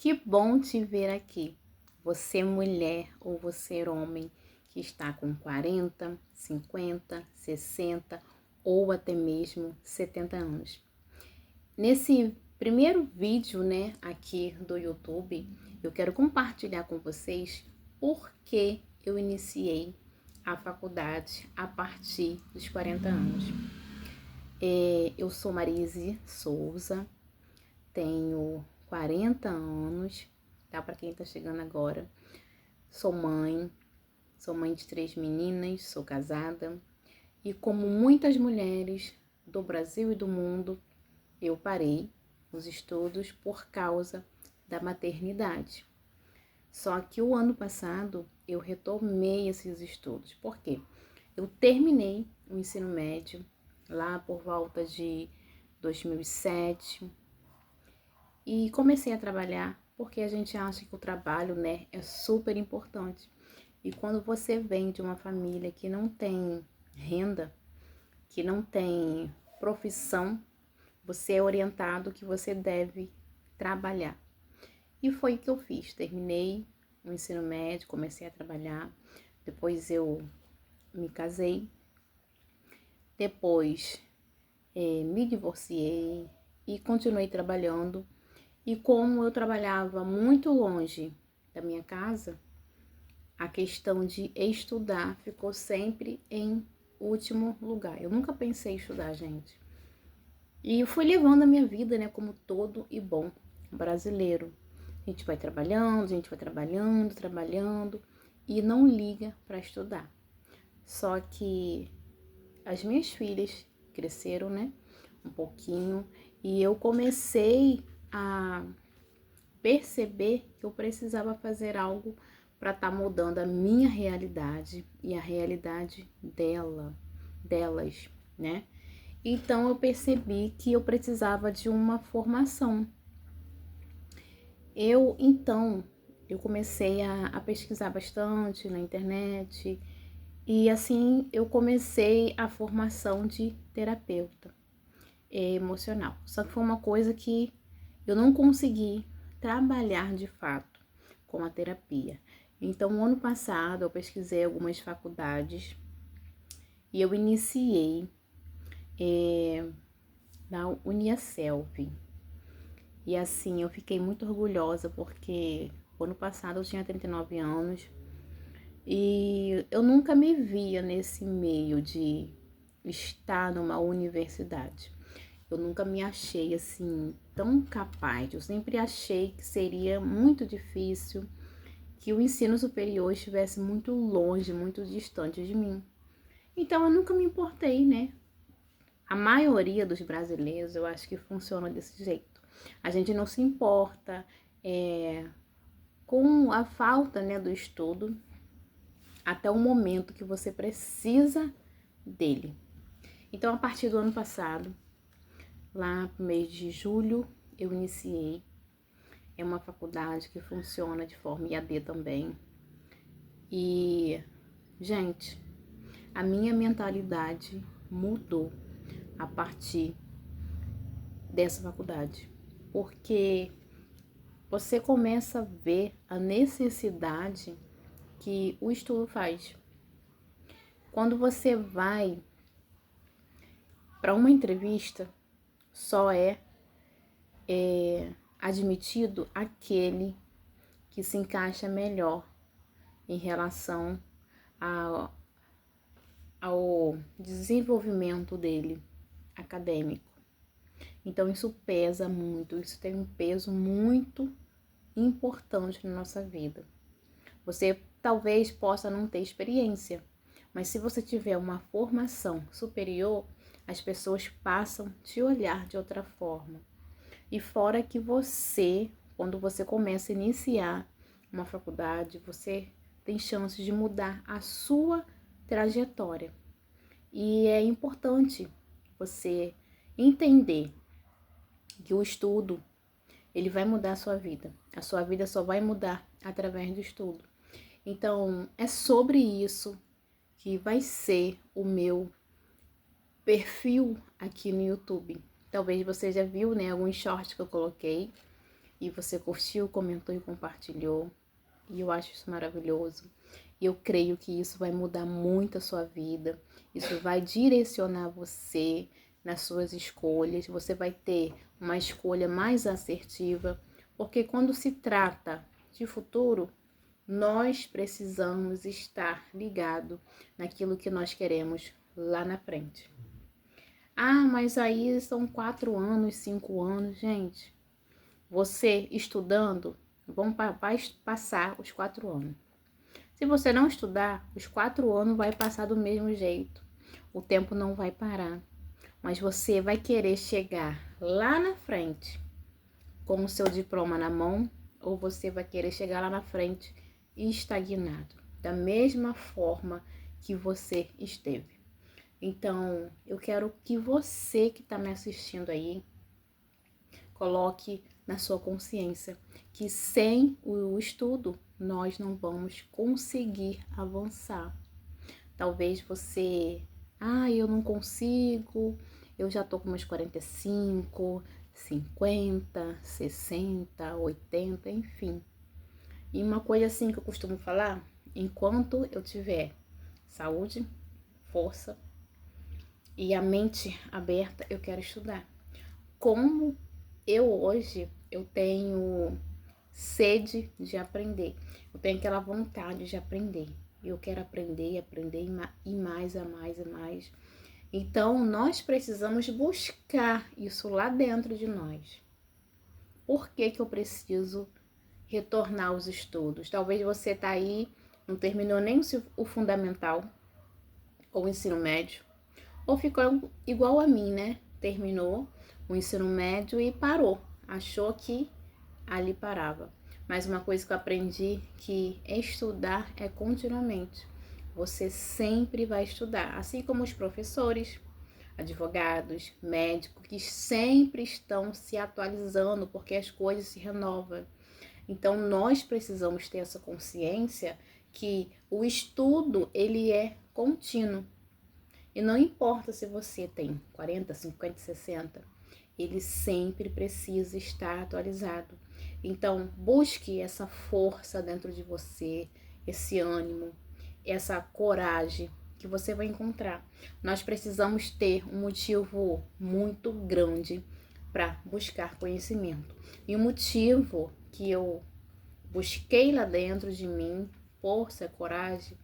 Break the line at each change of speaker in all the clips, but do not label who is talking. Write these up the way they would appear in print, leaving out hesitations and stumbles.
Que bom te ver aqui. Você mulher ou você homem que está com 40, 50, 60 ou até mesmo 70 anos. Nesse primeiro vídeo, aqui do YouTube, eu quero compartilhar com vocês por que eu iniciei a faculdade a partir dos 40 anos. Eu sou Marise Souza, tenho 40 anos, tá? Para quem tá chegando agora. Sou mãe de 3 meninas, sou casada. E como muitas mulheres do Brasil e do mundo, eu parei os estudos por causa da maternidade. Só que o ano passado eu retomei esses estudos. Por quê? Eu terminei o ensino médio lá por volta de 2007 e comecei a trabalhar porque a gente acha que o trabalho, é super importante. E quando você vem de uma família que não tem renda, que não tem profissão, você é orientado que você deve trabalhar. E foi o que eu fiz. Terminei o ensino médio, comecei a trabalhar. Depois eu me casei. Depois me divorciei e continuei trabalhando. E como eu trabalhava muito longe da minha casa, a questão de estudar ficou sempre em último lugar. Eu nunca pensei em estudar, gente. E eu fui levando a minha vida, como todo e bom brasileiro. A gente vai trabalhando e não liga para estudar. Só que as minhas filhas cresceram, um pouquinho, e eu comecei a perceber que eu precisava fazer algo para estar mudando a minha realidade e a realidade delas, né? Então eu percebi que eu precisava de uma formação. Eu comecei a pesquisar bastante na internet e assim eu comecei a formação de terapeuta emocional. Só que foi uma coisa que eu não consegui trabalhar de fato com a terapia. Então, no ano passado, eu pesquisei algumas faculdades e eu iniciei na Uniaselv. E assim, eu fiquei muito orgulhosa porque ano passado eu tinha 39 anos e eu nunca me via nesse meio de estar numa universidade. Eu nunca me achei assim tão capaz. Eu sempre achei que seria muito difícil, que o ensino superior estivesse muito longe, muito distante de mim. Então eu nunca me importei, A maioria dos brasileiros, eu acho que funciona desse jeito. A gente não se importa com a falta, do estudo até o momento que você precisa dele. Então, a partir do ano passado, lá no mês de julho, eu iniciei. É uma faculdade que funciona de forma EAD também. E, gente, a minha mentalidade mudou a partir dessa faculdade. Porque você começa a ver a necessidade que o estudo faz. Quando você vai para uma entrevista, só é admitido aquele que se encaixa melhor em relação ao desenvolvimento dele acadêmico. Então isso pesa muito, isso tem um peso muito importante na nossa vida. Você talvez possa não ter experiência, mas se você tiver uma formação superior, as pessoas passam a te olhar de outra forma. E fora que você, quando você começa a iniciar uma faculdade, você tem chances de mudar a sua trajetória. E é importante você entender que o estudo, ele vai mudar a sua vida. A sua vida só vai mudar através do estudo. Então, é sobre isso que vai ser o meu perfil aqui no YouTube. Talvez você já viu, alguns shorts que eu coloquei. e você curtiu, comentou e compartilhou. E eu acho isso maravilhoso. E eu creio que isso vai mudar muito a sua vida. Isso vai direcionar você nas suas escolhas. Você vai ter uma escolha mais assertiva. Porque quando se trata de futuro, nós precisamos estar ligado naquilo que nós queremos lá na frente. Ah, mas aí são 4 anos, 5 anos, gente. Você estudando, vai passar os 4 anos. Se você não estudar, os 4 anos vai passar do mesmo jeito. O tempo não vai parar. Mas você vai querer chegar lá na frente com o seu diploma na mão, ou você vai querer chegar lá na frente estagnado, da mesma forma que você esteve. Então, eu quero que você que está me assistindo aí, coloque na sua consciência que sem o estudo nós não vamos conseguir avançar. Talvez você, eu não consigo, eu já tô com meus 45, 50, 60, 80, enfim. E uma coisa assim que eu costumo falar, enquanto eu tiver saúde, força e a mente aberta, eu quero estudar. Como eu tenho sede de aprender. Eu tenho aquela vontade de aprender. Eu quero aprender e mais, a mais, a mais. Então, nós precisamos buscar isso lá dentro de nós. Por que que eu preciso retornar aos estudos? Talvez você está aí, não terminou nem o fundamental ou o ensino médio, ou ficou igual a mim, né? Terminou o ensino médio e parou. Achou que ali parava. Mas uma coisa que eu aprendi que estudar é continuamente. Você sempre vai estudar, assim como os professores, advogados, médicos, que sempre estão se atualizando porque as coisas se renovam. Então nós precisamos ter essa consciência que o estudo ele é contínuo. E não importa se você tem 40, 50, 60, ele sempre precisa estar atualizado. Então, busque essa força dentro de você, esse ânimo, essa coragem que você vai encontrar. Nós precisamos ter um motivo muito grande para buscar conhecimento. E o motivo que eu busquei lá dentro de mim, força, coragem,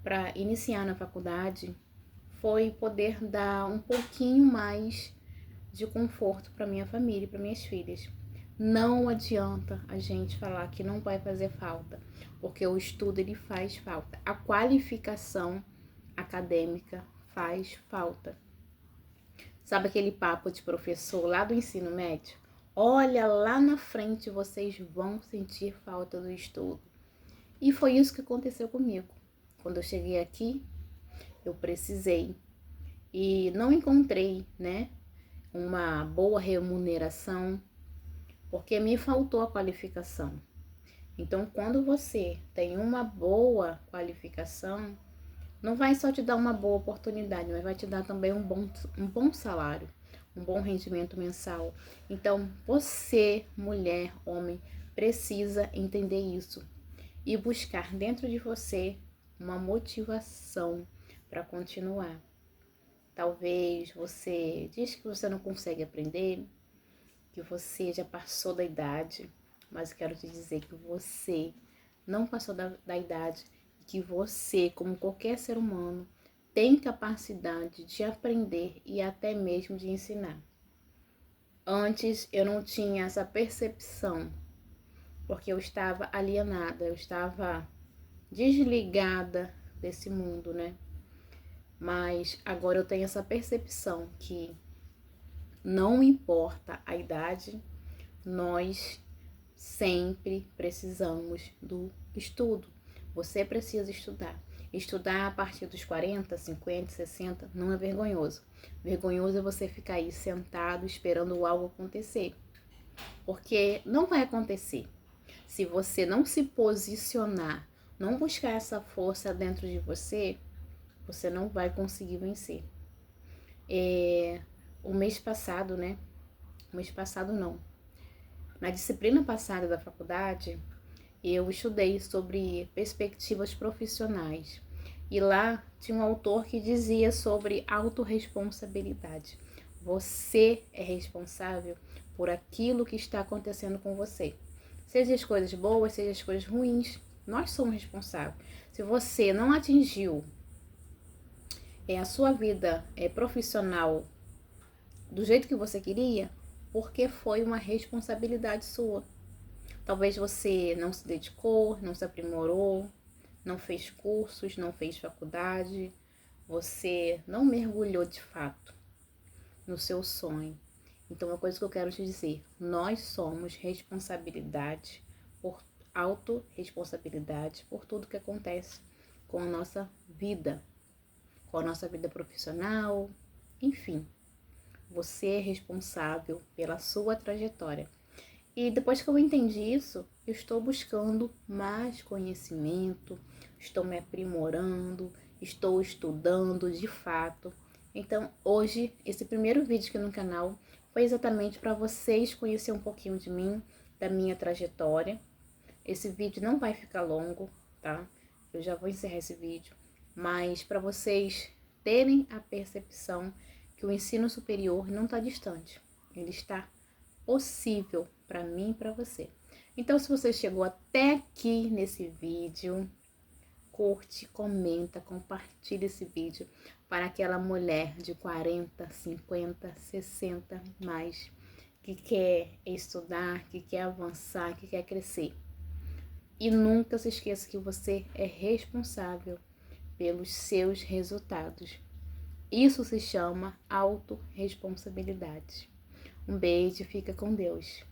para iniciar na faculdade, foi poder dar um pouquinho mais de conforto para minha família e para minhas filhas. Não adianta a gente falar que não vai fazer falta, porque o estudo ele faz falta. A qualificação acadêmica faz falta. Sabe aquele papo de professor lá do ensino médio? Olha, lá na frente vocês vão sentir falta do estudo. E foi isso que aconteceu comigo. Quando eu cheguei aqui, eu precisei e não encontrei, né, uma boa remuneração, porque me faltou a qualificação. Então, quando você tem uma boa qualificação, não vai só te dar uma boa oportunidade, mas vai te dar também um bom salário, um bom rendimento mensal. Então, você, mulher, homem, precisa entender isso e buscar dentro de você uma motivação para continuar. Talvez você diz que você não consegue aprender, que você já passou da idade, mas eu quero te dizer que você não passou da idade e que você, como qualquer ser humano, tem capacidade de aprender e até mesmo de ensinar. Antes eu não tinha essa percepção, porque eu estava alienada, eu estava desligada desse mundo, né? Mas agora eu tenho essa percepção que não importa a idade, nós sempre precisamos do estudo. Você precisa estudar. Estudar a partir dos 40, 50, 60 não é vergonhoso. Vergonhoso é você ficar aí sentado esperando algo acontecer. Porque não vai acontecer. Se você não se posicionar, não buscar essa força dentro de você, você não vai conseguir vencer. O mês passado, né? O mês passado não. Na disciplina passada da faculdade, eu estudei sobre perspectivas profissionais. E lá tinha um autor que dizia sobre autorresponsabilidade. Você é responsável por aquilo que está acontecendo com você. Seja as coisas boas, seja as coisas ruins, nós somos responsáveis. Se você não atingiu a sua vida profissional do jeito que você queria, porque foi uma responsabilidade sua. Talvez você não se dedicou, não se aprimorou, não fez cursos, não fez faculdade, você não mergulhou de fato no seu sonho. Então, uma coisa que eu quero te dizer, nós somos autorresponsabilidade por tudo que acontece com a nossa vida, com a nossa vida profissional, enfim. Você é responsável pela sua trajetória. E depois que eu entendi isso, eu estou buscando mais conhecimento, estou me aprimorando, estou estudando de fato. Então, hoje, esse primeiro vídeo aqui no canal foi exatamente para vocês conhecerem um pouquinho de mim, da minha trajetória. Esse vídeo não vai ficar longo, tá? Eu já vou encerrar esse vídeo, mas para vocês terem a percepção que o ensino superior não está distante, ele está possível para mim e para você. Então, se você chegou até aqui nesse vídeo, curte, comenta, compartilha esse vídeo para aquela mulher de 40, 50, 60 mais que quer estudar, que quer avançar, que quer crescer. E nunca se esqueça que você é responsável pelos seus resultados. Isso se chama autorresponsabilidade. Um beijo, fica com Deus.